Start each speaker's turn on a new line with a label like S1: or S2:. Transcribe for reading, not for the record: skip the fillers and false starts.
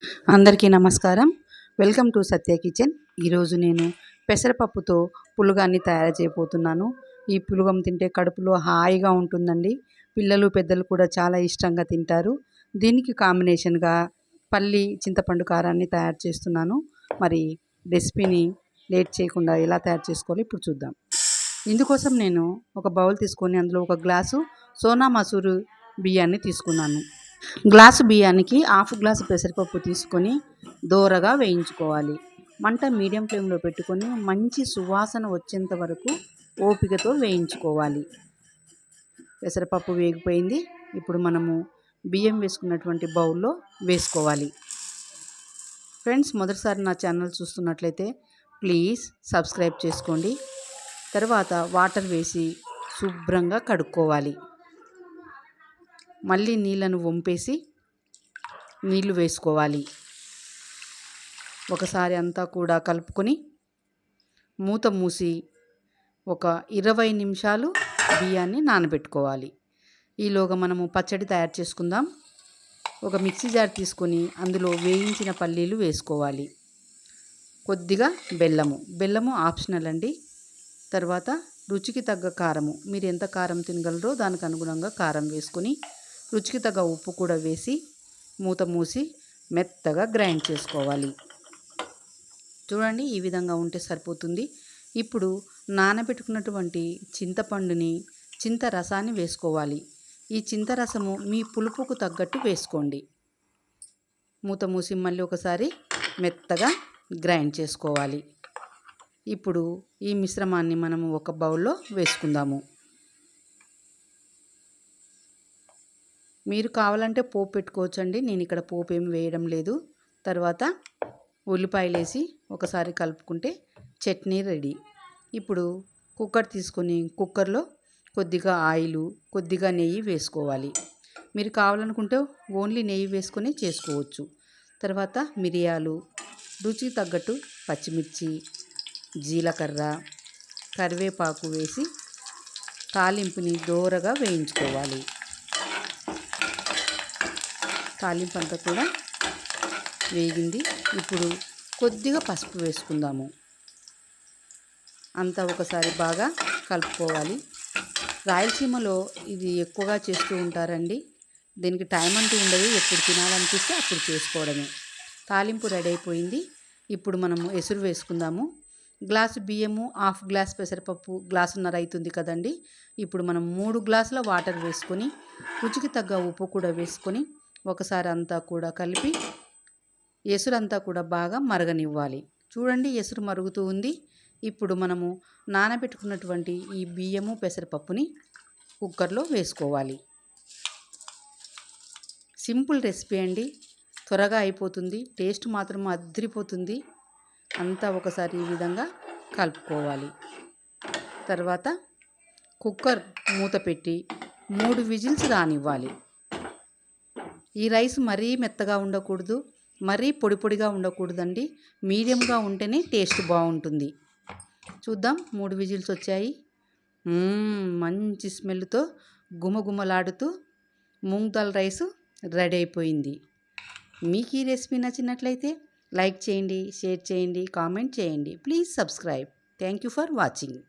S1: అందరికీ నమస్కారం. Welcome to Satya kitchen. ఈరోజు నేను పెసరపప్పుతో పులగాన్ని తయారు చేయబోతున్నాను. ఈ పులగం తింటే కడుపులో హాయిగా ఉంటుందండి. పిల్లలు పెద్దలు కూడా చాలా ఇష్టంగా తింటారు. దీనికి కాంబినేషన్గా పల్లి చింతపండు కారాన్ని తయారు చేస్తున్నాను. మరి రెసిపీని లేట్ చేయకుండా ఎలా తయారు చేసుకోవాలో ఇప్పుడు చూద్దాం. ఇందుకోసం నేను ఒక బౌల్ తీసుకొని అందులో ఒక గ్లాసు సోనా మసూరు బియ్యాన్ని తీసుకున్నాను. గ్లాసు బియ్యానికి హాఫ్ గ్లాసు పెసరపప్పు తీసుకొని దోరగా వేయించుకోవాలి. మంట మీడియం ఫ్లేమ్లో పెట్టుకొని మంచి సువాసన వచ్చేంత వరకు ఓపికతో వేయించుకోవాలి. పెసరపప్పు వేగిపోయింది. ఇప్పుడు మనము బియ్యం వేసుకున్నటువంటి బౌల్లో వేసుకోవాలి. ఫ్రెండ్స్, మొదటిసారి నా ఛానల్ చూస్తున్నట్లయితే ప్లీజ్ సబ్స్క్రైబ్ చేసుకోండి. తర్వాత వాటర్ వేసి శుభ్రంగా కడుక్కోవాలి. మళ్ళీ నీళ్ళను వంపేసి నీళ్లు వేసుకోవాలి. ఒకసారి అంతా కూడా కలుపుకొని మూత మూసి ఒక 20 నిమిషాలు బియ్యాన్ని నానబెట్టుకోవాలి. ఈలోగా మనము పచ్చడి తయారు చేసుకుందాం. ఒక మిక్సీ జార్ తీసుకొని అందులో వేయించిన పల్లీలు వేసుకోవాలి. కొద్దిగా బెల్లము ఆప్షనల్ అండి. తర్వాత రుచికి తగ్గ కారము, మీరు ఎంత కారం తినగలరో దానికి అనుగుణంగా కారం వేసుకొని రుచికి తగ్గ ఉప్పు కూడా వేసి మూత మూసి మెత్తగా గ్రైండ్ చేసుకోవాలి. చూడండి, ఈ విధంగా ఉంటే సరిపోతుంది. ఇప్పుడు నానబెట్టుకున్నటువంటి చింత రసాన్ని వేసుకోవాలి. ఈ చింతరసము మీ పులుపుకు తగ్గట్టు వేసుకోండి. మూత మూసి మళ్ళీ ఒకసారి మెత్తగా గ్రైండ్ చేసుకోవాలి. ఇప్పుడు ఈ మిశ్రమాన్ని మనము ఒక బౌల్లో వేసుకుందాము. మీరు కావాలంటే పోపు పెట్టుకోవచ్చండి. నేను ఇక్కడ పోపు ఏమి వేయడం లేదు. తర్వాత ఉల్లిపాయలు వేసి ఒకసారి కలుపుకుంటే చట్నీ రెడీ. ఇప్పుడు కుక్కర్ తీసుకొని కుక్కర్లో కొద్దిగా ఆయిలు, కొద్దిగా నెయ్యి వేసుకోవాలి. మీరు కావాలనుకుంటే ఓన్లీ నెయ్యి వేసుకొని చేసుకోవచ్చు. తర్వాత మిరియాలు, రుచికి తగ్గట్టు పచ్చిమిర్చి, జీలకర్ర, కరివేపాకు వేసి తాలింపుని దోరగా వేయించుకోవాలి. తాలింపు అంతా కూడా వేగింది. ఇప్పుడు కొద్దిగా పసుపు వేసుకుందాము. అంతా ఒకసారి బాగా కలుపుకోవాలి. రాయలసీమలో ఇది ఎక్కువగా చేస్తూ ఉంటారండి. దీనికి టైం అంటూ ఉండదు. ఎప్పుడు తినాలనిపిస్తే అప్పుడు చేసుకోవడమే. తాలింపు రెడీ అయిపోయింది. ఇప్పుడు మనము ఎసురు వేసుకుందాము. గ్లాసు బియ్యము, హాఫ్ గ్లాస్ పెసరపప్పు, గ్లాసున్నర అవుతుంది కదండి. ఇప్పుడు మనం 3 గ్లాసుల వాటర్ వేసుకొని రుచికి తగ్గ ఉప్పు కూడా వేసుకొని ఒకసారి అంతా కూడా కలిపి ఎసురంతా కూడా బాగా మరగనివ్వాలి. చూడండి, ఎసురు మరుగుతూ ఉంది. ఇప్పుడు మనము నానబెట్టుకున్నటువంటి ఈ బియ్యము పెసరపప్పుని కుక్కర్లో వేసుకోవాలి. సింపుల్ రెసిపీ అండి, త్వరగా అయిపోతుంది. టేస్ట్ మాత్రం అదిరిపోతుంది. అంతా ఒకసారి ఈ విధంగా కలుపుకోవాలి. తర్వాత కుక్కర్ మూత పెట్టి 3 విజిల్స్ రానివ్వాలి. ఈ రైస్ మరీ మెత్తగా ఉండకూడదు, మరీ పొడి పొడిగా ఉండకూడదండి. మీడియంగా ఉంటేనే టేస్ట్ బాగుంటుంది. చూద్దాం, 3 విజిల్స్ వచ్చాయి. మంచి స్మెల్తో గుమగుమలాడుతూ మూంగ్ దాల్ రైస్ రెడీ అయిపోయింది. మీకు ఈ రెసిపీ నచ్చినట్లయితే లైక్ చేయండి, షేర్ చేయండి, కామెంట్ చేయండి. Please subscribe. Thank you for watching.